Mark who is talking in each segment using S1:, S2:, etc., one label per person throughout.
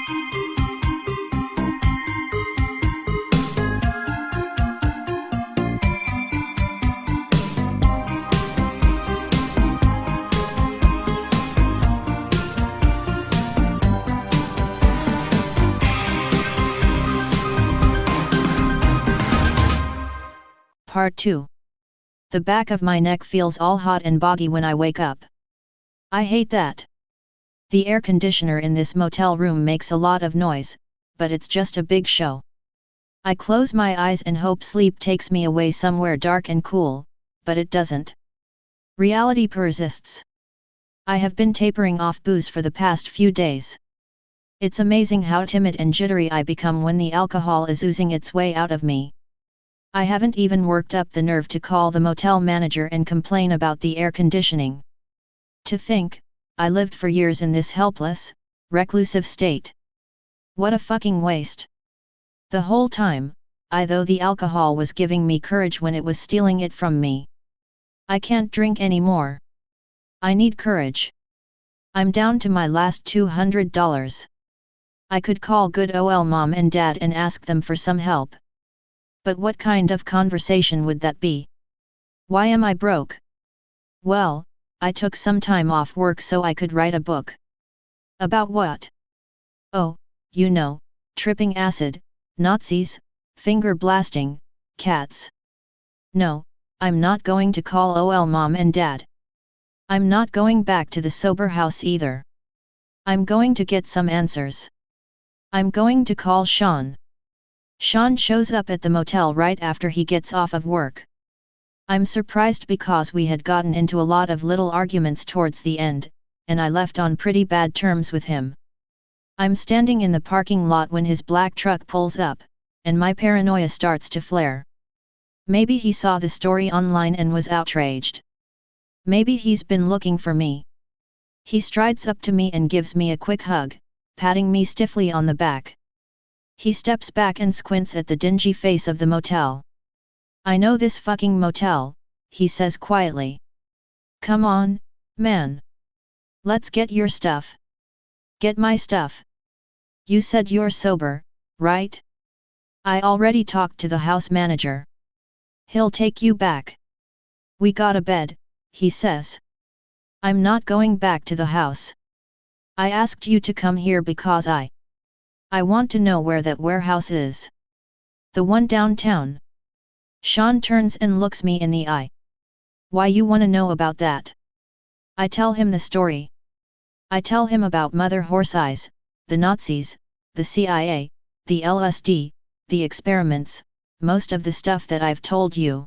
S1: Part 2. The back of my neck feels all hot and boggy when I wake up. I hate that. The air conditioner in this motel room makes a lot of noise, but it's just a big show. I close my eyes and hope sleep takes me away somewhere dark and cool, but it doesn't. Reality persists. I have been tapering off booze for the past few days. It's amazing how timid and jittery I become when the alcohol is oozing its way out of me. I haven't even worked up the nerve to call the motel manager and complain about the air conditioning. To think, I lived for years in this helpless, reclusive state. What a fucking waste. The whole time, though the alcohol was giving me courage when it was stealing it from me. I can't drink anymore. I need courage. I'm down to my last $200. I could call good ol' mom and dad and ask them for some help. But what kind of conversation would that be? Why am I broke? Well, I took some time off work so I could write a book. About what? Oh, you know, tripping acid, Nazis, finger blasting, cats. No, I'm not going to call ol' mom and dad. I'm not going back to the sober house either. I'm going to get some answers. I'm going to call Shawn. Shawn shows up at the motel right after he gets off of work. I'm surprised because we had gotten into a lot of little arguments towards the end, and I left on pretty bad terms with him. I'm standing in the parking lot when his black truck pulls up, and my paranoia starts to flare. Maybe he saw the story online and was outraged. Maybe he's been looking for me. He strides up to me and gives me a quick hug, patting me stiffly on the back. He steps back and squints at the dingy face of the motel. I know this fucking motel, he says quietly. Come on, man. Let's get your stuff. Get my stuff. You said you're sober, right? I already talked to the house manager. He'll take you back. We got a bed, he says. I'm not going back to the house. I asked you to come here because I want to know where that warehouse is. The one downtown. Shawn turns and looks me in the eye. Why you wanna know about that? I tell him the story. I tell him about Mother Horseeyes, the Nazis, the CIA, the LSD, the experiments, most of the stuff that I've told you.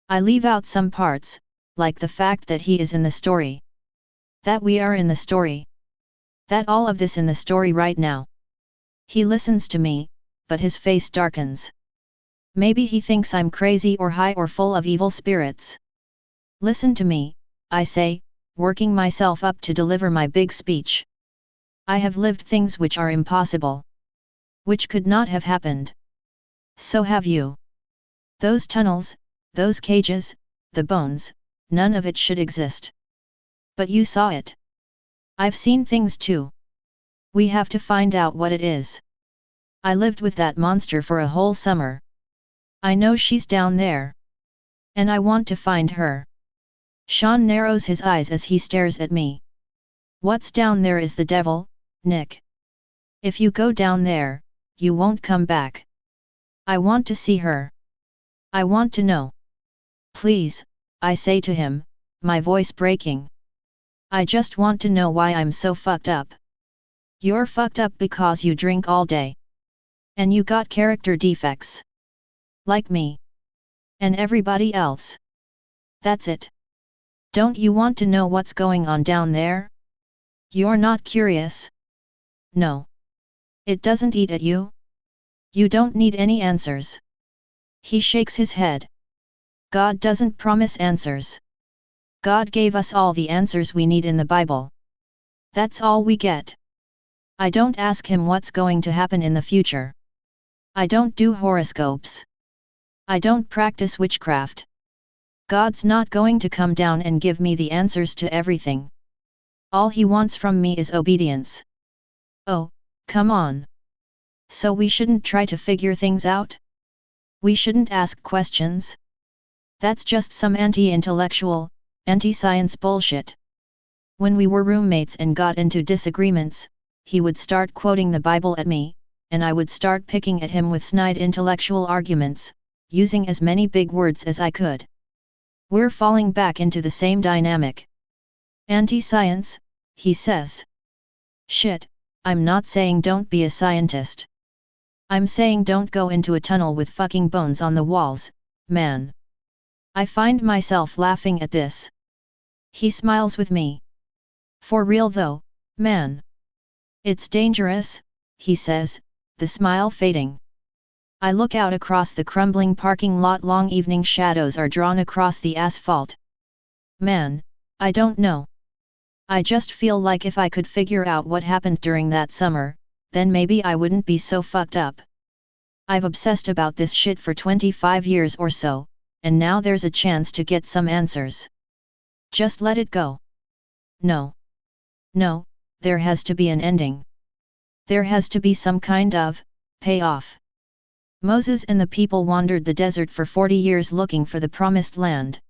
S1: I leave out some parts, like the fact that he is in the story. That we are in the story. That all of this in the story right now. He listens to me, but his face darkens. Maybe he thinks I'm crazy or high or full of evil spirits. Listen to me, I say, working myself up to deliver my big speech. I have lived things which are impossible. Which could not have happened. So have you. Those tunnels, those cages, the bones, none of it should exist. But you saw it. I've seen things too. We have to find out what it is. I lived with that monster for a whole summer. I know she's down there. And I want to find her. Shawn narrows his eyes as he stares at me. What's down there is the devil, Nick. If you go down there, you won't come back. I want to see her. I want to know. Please, I say to him, my voice breaking. I just want to know why I'm so fucked up. You're fucked up because you drink all day. And you got character defects. Like me. And everybody else. That's it. Don't you want to know what's going on down there? You're not curious? No. It doesn't eat at you? You don't need any answers. He shakes his head. God doesn't promise answers. God gave us all the answers we need in the Bible. That's all we get. I don't ask him what's going to happen in the future. I don't do horoscopes. I don't practice witchcraft. God's not going to come down and give me the answers to everything. All he wants from me is obedience. Oh, Come on. So we shouldn't try to figure things out? We shouldn't ask questions? That's just some anti-intellectual, anti-science bullshit. When we were roommates and got into disagreements, he would start quoting the Bible at me, and I would start picking at him with snide intellectual arguments, using as many big words as I could. We're falling back into the same dynamic. Anti-science, he says. Shit, I'm not saying don't be a scientist. I'm saying don't go into a tunnel with fucking bones on the walls, man. I find myself laughing at this. He smiles with me. For real though, man. It's dangerous, he says, the smile fading. I look out across the crumbling parking lot. Long evening shadows are drawn across the asphalt. Man, I don't know. I just feel like if I could figure out what happened during that summer, then maybe I wouldn't be so fucked up. I've obsessed about this shit for 25 years or so, and now there's a chance to get some answers. Just let it go. No. No, there has to be an ending. There has to be some kind of payoff. Moses and the people wandered the desert for 40 years looking for the promised land.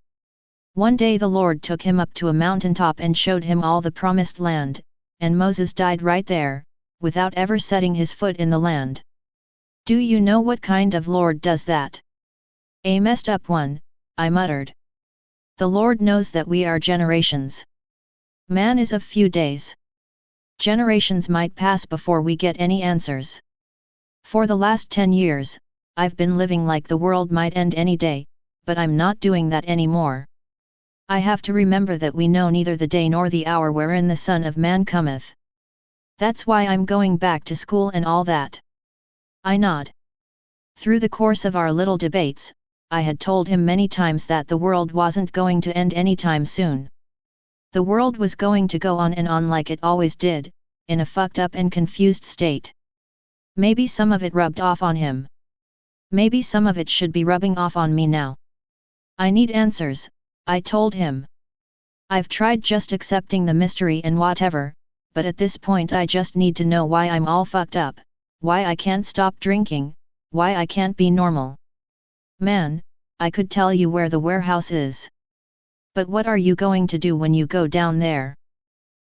S1: One day the Lord took him up to a mountaintop and showed him all the promised land, and Moses died right there, without ever setting his foot in the land. Do you know what kind of Lord does that? A messed up one, I muttered. The Lord knows that we are generations. Man is of few days. Generations might pass before we get any answers. For the last 10 years, I've been living like the world might end any day, but I'm not doing that anymore. I have to remember that we know neither the day nor the hour wherein the Son of Man cometh. That's why I'm going back to school and all that. I nod. Through the course of our little debates, I had told him many times that the world wasn't going to end anytime soon. The world was going to go on and on like it always did, in a fucked up and confused state. Maybe some of it rubbed off on him. Maybe some of it should be rubbing off on me now. I need answers, I told him. I've tried just accepting the mystery and whatever, but at this point I just need to know why I'm all fucked up, why I can't stop drinking, why I can't be normal. Man, I could tell you where the warehouse is. But what are you going to do when you go down there?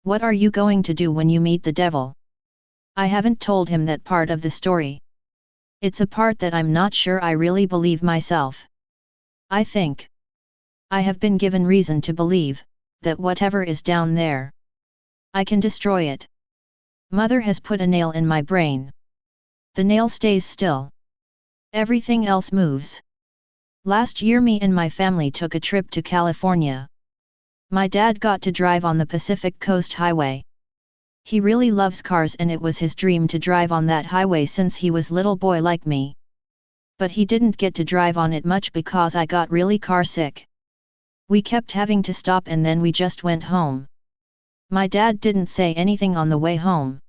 S1: What are you going to do when you meet the devil? I haven't told him that part of the story. It's a part that I'm not sure I really believe myself. I think I have been given reason to believe that whatever is down there, I can destroy it. Mother has put a nail in my brain. The nail stays still. Everything else moves. Last year me and my family took a trip to California. My dad got to drive on the Pacific Coast Highway. He really loves cars and it was his dream to drive on that highway since he was little boy like me. But he didn't get to drive on it much because I got really car sick. We kept having to stop and then we just went home. My dad didn't say anything on the way home.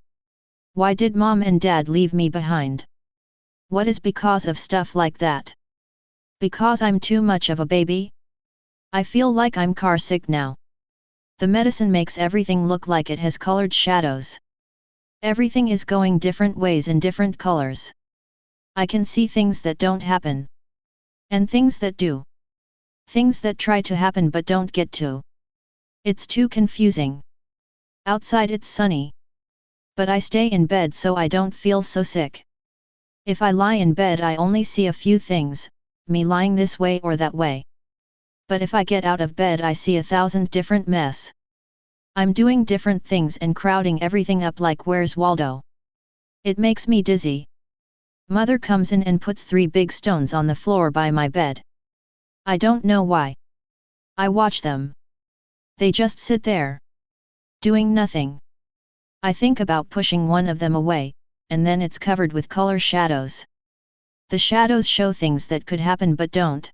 S1: Why did mom and dad leave me behind? What is because of stuff like that? Because I'm too much of a baby? I feel like I'm car sick now. The medicine makes everything look like it has colored shadows. Everything is going different ways in different colors. I can see things that don't happen. And things that do. Things that try to happen but don't get to. It's too confusing. Outside it's sunny. But I stay in bed so I don't feel so sick. If I lie in bed I only see a few things, me lying this way or that way. But if I get out of bed I see 1,000 different mess. I'm doing different things and crowding everything up like Where's Waldo? It makes me dizzy. Mother comes in and puts 3 big stones on the floor by my bed. I don't know why. I watch them. They just sit there. Doing nothing. I think about pushing one of them away, and then it's covered with color shadows. The shadows show things that could happen but don't.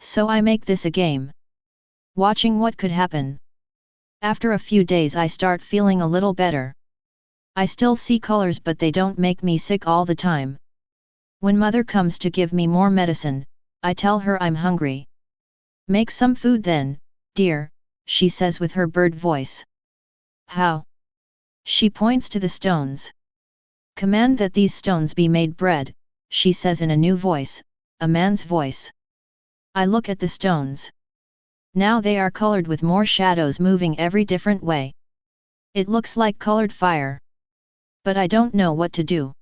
S1: So I make this a game. Watching what could happen. After a few days I start feeling a little better. I still see colors but they don't make me sick all the time. When mother comes to give me more medicine, I tell her I'm hungry. Make some food then, dear, she says with her bird voice. How? She points to the stones. Command that these stones be made bread, she says in a new voice, a man's voice. I look at the stones. Now they are colored with more shadows moving every different way. It looks like colored fire. But I don't know what to do.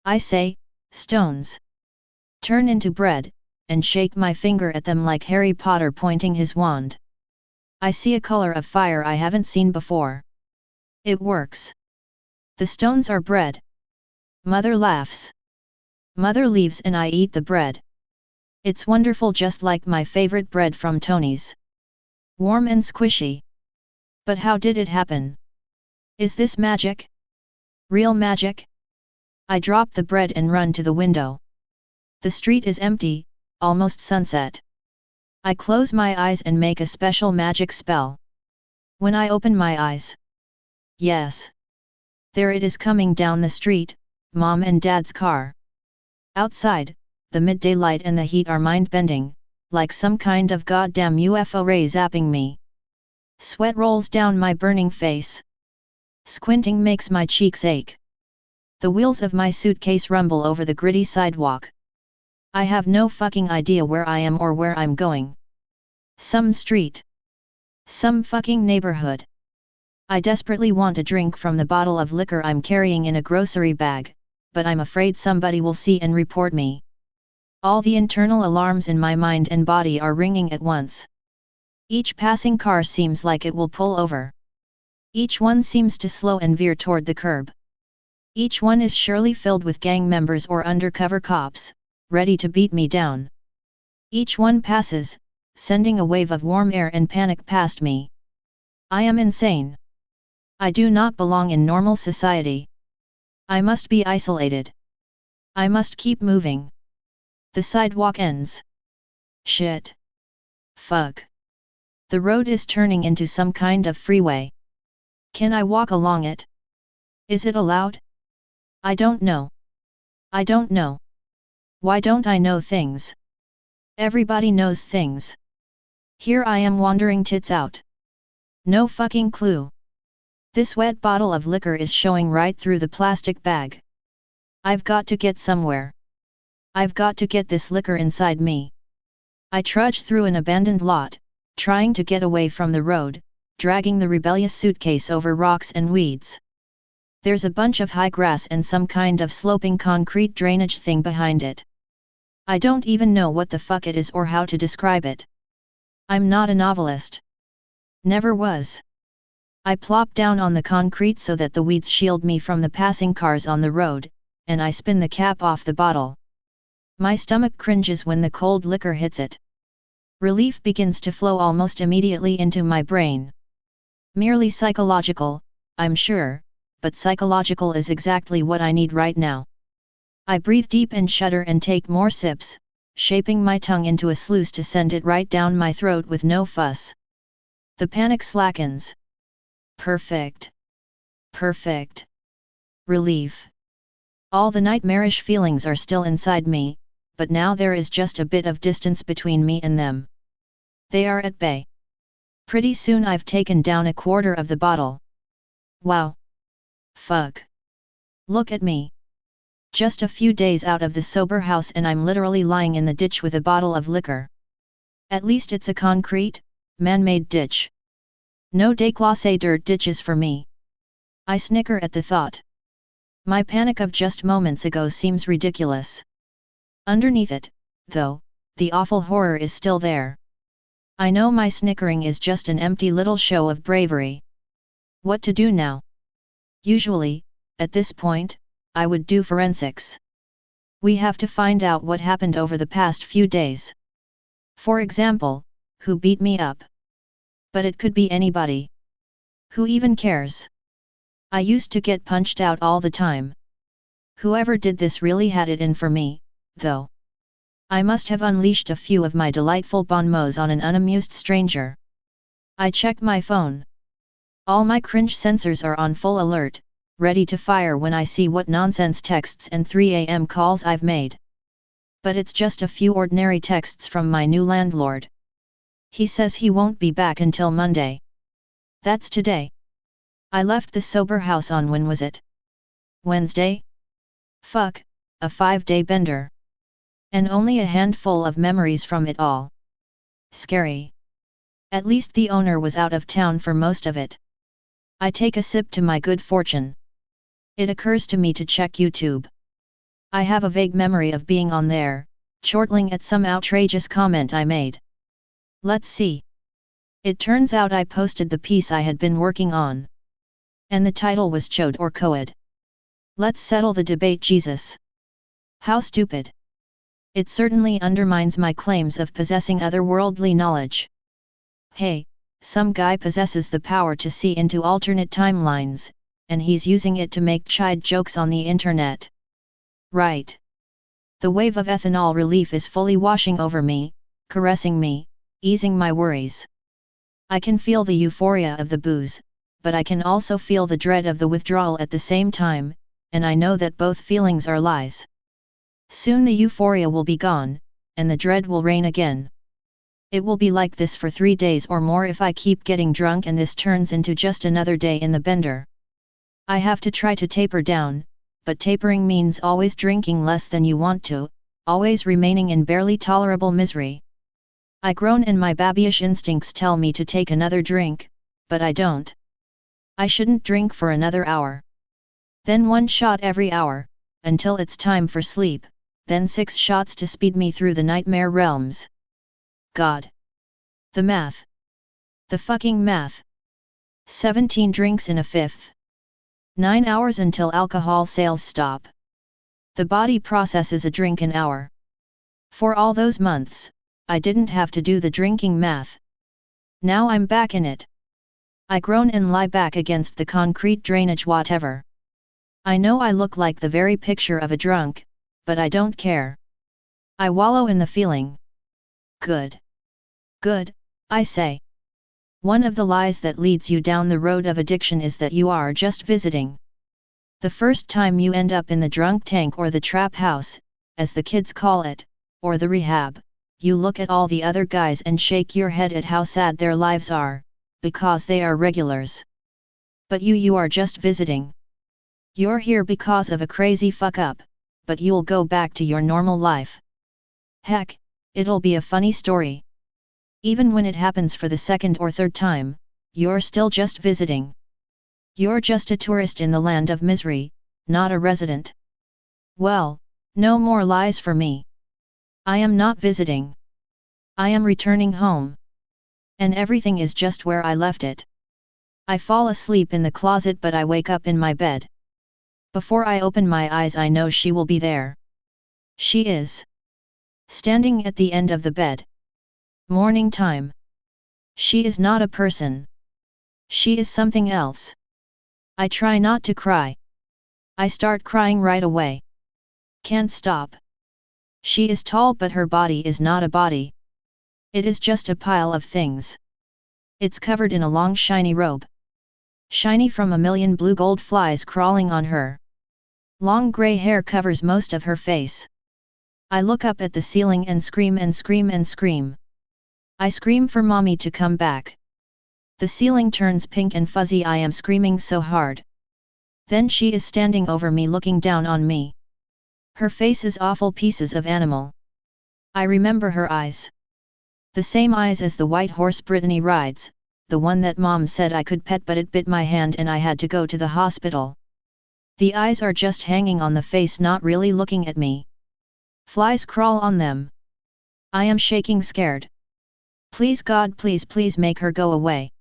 S1: I say, stones, turn into bread, and shake my finger at them like Harry Potter pointing his wand. I see a color of fire I haven't seen before. It works. The stones are bread. Mother laughs. Mother leaves and I eat the bread. It's wonderful, just like my favorite bread from Tony's. Warm and squishy. But how did it happen? Is this magic? Real magic? I drop the bread and run to the window. The street is empty, almost sunset. I close my eyes and make a special magic spell. When I open my eyes, yes, there it is coming down the street, Mom and Dad's car. Outside, the midday light and the heat are mind-bending, like some kind of goddamn UFO ray zapping me. Sweat rolls down my burning face. Squinting makes my cheeks ache. The wheels of my suitcase rumble over the gritty sidewalk. I have no fucking idea where I am or where I'm going. Some street. Some fucking neighborhood. I desperately want a drink from the bottle of liquor I'm carrying in a grocery bag, but I'm afraid somebody will see and report me. All the internal alarms in my mind and body are ringing at once. Each passing car seems like it will pull over. Each one seems to slow and veer toward the curb. Each one is surely filled with gang members or undercover cops, ready to beat me down. Each one passes, sending a wave of warm air and panic past me. I am insane. I do not belong in normal society. I must be isolated. I must keep moving. The sidewalk ends. Shit. Fuck. The road is turning into some kind of freeway. Can I walk along it? Is it allowed? I don't know. I don't know. Why don't I know things? Everybody knows things. Here I am wandering tits out. No fucking clue. This wet bottle of liquor is showing right through the plastic bag. I've got to get somewhere. I've got to get this liquor inside me. I trudge through an abandoned lot, trying to get away from the road, dragging the rebellious suitcase over rocks and weeds. There's a bunch of high grass and some kind of sloping concrete drainage thing behind it. I don't even know what the fuck it is or how to describe it. I'm not a novelist. Never was. I plop down on the concrete so that the weeds shield me from the passing cars on the road, and I spin the cap off the bottle. My stomach cringes when the cold liquor hits it. Relief begins to flow almost immediately into my brain. Merely psychological, I'm sure, but psychological is exactly what I need right now. I breathe deep and shudder and take more sips, shaping my tongue into a sluice to send it right down my throat with no fuss. The panic slackens. Perfect. Perfect. Relief. All the nightmarish feelings are still inside me, but now there is just a bit of distance between me and them. They are at bay. Pretty soon I've taken down a quarter of the bottle. Wow. Fuck. Look at me. Just a few days out of the sober house and I'm literally lying in the ditch with a bottle of liquor. At least it's a concrete, man-made ditch. No déclassé dirt ditches for me. I snicker at the thought. My panic of just moments ago seems ridiculous. Underneath it, though, the awful horror is still there. I know my snickering is just an empty little show of bravery. What to do now? Usually, at this point, I would do forensics. We have to find out what happened over the past few days. For example, who beat me up? But it could be anybody. Who even cares? I used to get punched out all the time. Whoever did this really had it in for me, though. I must have unleashed a few of my delightful bon mots on an unamused stranger. I check my phone. All my cringe sensors are on full alert, ready to fire when I see what nonsense texts and 3 a.m. calls I've made. But it's just a few ordinary texts from my new landlord. He says he won't be back until Monday. That's today. I left the sober house on when was it? Wednesday, Fuck, a 5-day bender. And only a handful of memories from it all. Scary. At least the owner was out of town for most of it. I take a sip to my good fortune. It occurs to me to check YouTube. I have a vague memory of being on there, chortling at some outrageous comment I made. Let's see. It turns out I posted the piece I had been working on. And the title was Chode or Coed. Let's settle the debate, Jesus. How stupid. It certainly undermines my claims of possessing otherworldly knowledge. Hey, some guy possesses the power to see into alternate timelines, and he's using it to make chide jokes on the internet. Right. The wave of ethanol relief is fully washing over me, caressing me, easing my worries. I can feel the euphoria of the booze, but I can also feel the dread of the withdrawal at the same time, and I know that both feelings are lies. Soon the euphoria will be gone, and the dread will reign again. It will be like this for 3 days or more if I keep getting drunk and this turns into just another day in the bender. I have to try to taper down, but tapering means always drinking less than you want to, always remaining in barely tolerable misery. I groan and my babyish instincts tell me to take another drink, but I don't. I shouldn't drink for another hour. Then 1 shot every hour, until it's time for sleep, then 6 shots to speed me through the nightmare realms. God. The math. The fucking math. 17 drinks in a fifth. 9 hours until alcohol sales stop. The body processes a drink an hour. For all those months, I didn't have to do the drinking math. Now I'm back in it. I groan and lie back against the concrete drainage whatever. I know I look like the very picture of a drunk, but I don't care. I wallow in the feeling. Good. Good, I say. One of the lies that leads you down the road of addiction is that you are just visiting. The first time you end up in the drunk tank or the trap house, as the kids call it, or the rehab, you look at all the other guys and shake your head at how sad their lives are, because they are regulars. But you are just visiting. You're here because of a crazy fuck up, but you'll go back to your normal life. Heck, it'll be a funny story. Even when it happens for the second or third time, you're still just visiting. You're just a tourist in the land of misery, not a resident. Well, no more lies for me. I am not visiting. I am returning home. And everything is just where I left it. I fall asleep in the closet but I wake up in my bed. Before I open my eyes I know she will be there. She is. Standing at the end of the bed. Morning time. She is not a person. She is something else. I try not to cry. I start crying right away. Can't stop. She is tall but her body is not a body. It is just a pile of things. It's covered in a long shiny robe. Shiny from a million blue gold flies crawling on her. Long grey hair covers most of her face. I look up at the ceiling and scream and scream and scream. I scream for mommy to come back. The ceiling turns pink and fuzzy. I am screaming so hard. Then she is standing over me looking down on me. Her face is awful pieces of animal. I remember her eyes. The same eyes as the white horse Brittany rides, the one that mom said I could pet but it bit my hand and I had to go to the hospital. The eyes are just hanging on the face, not really looking at me. Flies crawl on them. I am shaking scared. Please God, please make her go away.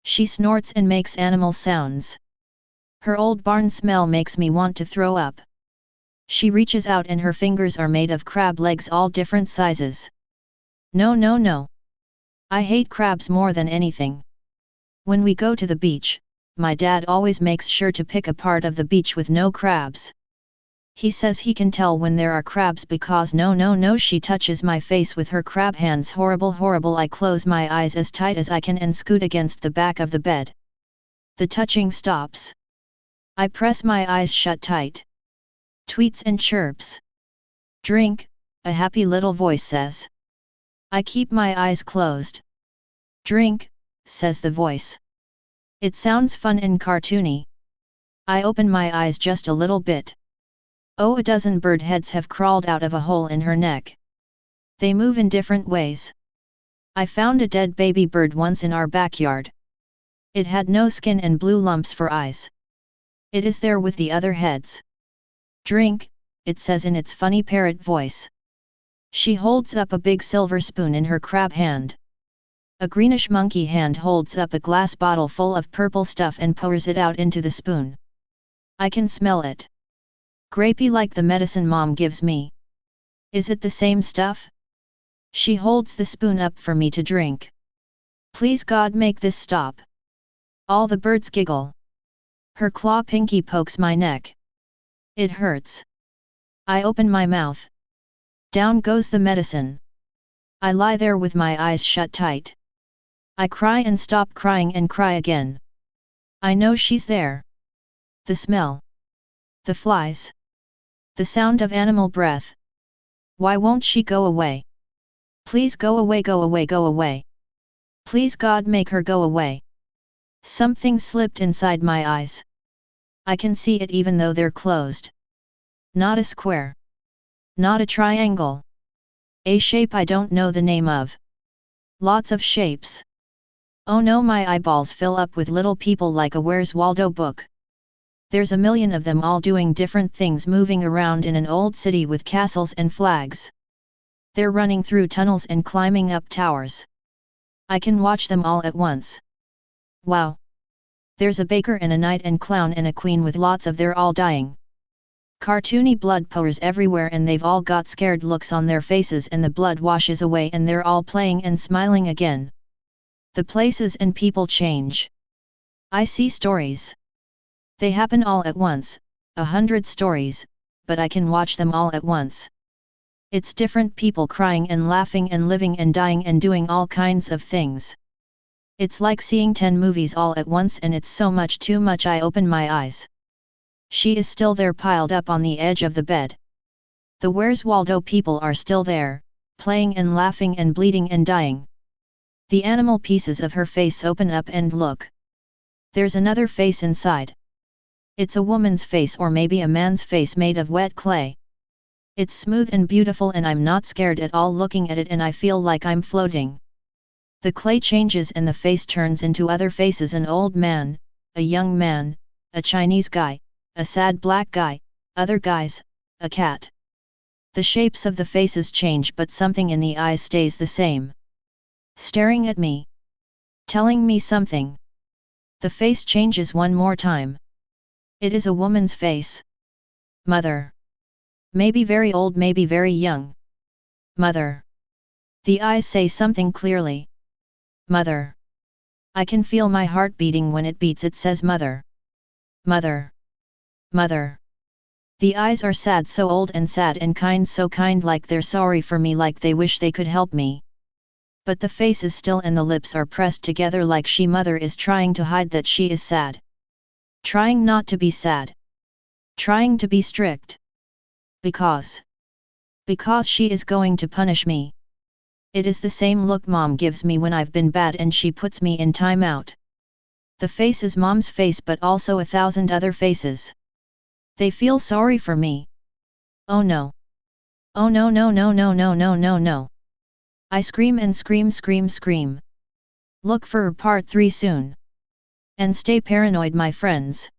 S1: She snorts and makes animal sounds. Her old barn smell makes me want to throw up. She reaches out and her fingers are made of crab legs all different sizes. No. I hate crabs more than anything. When we go to the beach, my dad always makes sure to pick a part of the beach with no crabs. He says he can tell when there are crabs because no, she touches my face with her crab hands. Horrible. I close my eyes as tight as I can and scoot against the back of the bed. The touching stops. I press my eyes shut tight. Tweets and chirps. Drink, a happy little voice says. I keep my eyes closed. Drink, says the voice. It sounds fun and cartoony. I open my eyes just a little bit. Oh, a dozen bird heads have crawled out of a hole in her neck. They move in different ways. I found a dead baby bird once in our backyard. It had no skin and blue lumps for eyes. It is there with the other heads. Drink, it says in its funny parrot voice. She holds up a big silver spoon in her crab hand. A greenish monkey hand holds up a glass bottle full of purple stuff and pours it out into the spoon. I can smell it. Grapey like the medicine Mom gives me. Is it the same stuff? She holds the spoon up for me to drink. Please God, make this stop. All the birds giggle. Her claw pinky pokes my neck. It hurts. I open my mouth. Down goes the medicine. I lie there with my eyes shut tight. I cry and stop crying and cry again. I know she's there. The smell. The flies. The sound of animal breath. Why won't she go away? Please go away, go away, go away. Please God, make her go away. Something slipped inside my eyes. I can see it even though they're closed. Not a square. Not a triangle. A shape I don't know the name of. Lots of shapes. Oh no, my eyeballs fill up with little people like a Where's Waldo book. There's a million of them all doing different things, moving around in an old city with castles and flags. They're running through tunnels and climbing up towers. I can watch them all at once. Wow! There's a baker and a knight and clown and a queen with lots of they're all dying. Cartoony blood pours everywhere and they've all got scared looks on their faces and the blood washes away and they're all playing and smiling again. The places and people change. I see stories. They happen all at once, 100 stories, but I can watch them all at once. It's different people crying and laughing and living and dying and doing all kinds of things. It's like seeing 10 movies all at once and it's so much too much. I open my eyes. She is still there piled up on the edge of the bed. The Where's Waldo people are still there, playing and laughing and bleeding and dying. The animal pieces of her face open up and look. There's another face inside. It's a woman's face or maybe a man's face made of wet clay. It's smooth and beautiful and I'm not scared at all looking at it and I feel like I'm floating. The clay changes and the face turns into other faces, an old man, a young man, a Chinese guy, a sad black guy, other guys, a cat. The shapes of the faces change but something in the eyes stays the same. Staring at me. Telling me something. The face changes one more time. It is a woman's face. Mother. Maybe very old, maybe very young. Mother. The eyes say something clearly. Mother. I can feel my heart beating when it beats. It says mother. Mother. Mother. The eyes are sad, so old and sad and kind, so kind, like they're sorry for me, like they wish they could help me. But the face is still and the lips are pressed together like she mother is trying to hide that she is sad. Trying not to be sad. Trying to be strict. Because she is going to punish me. It is the same look Mom gives me when I've been bad and she puts me in timeout. The face is Mom's face but also 1,000 other faces. They feel sorry for me. Oh no. Oh no no no no no no no no. I scream and scream scream scream. Look for part 3 soon. And stay paranoid, my friends.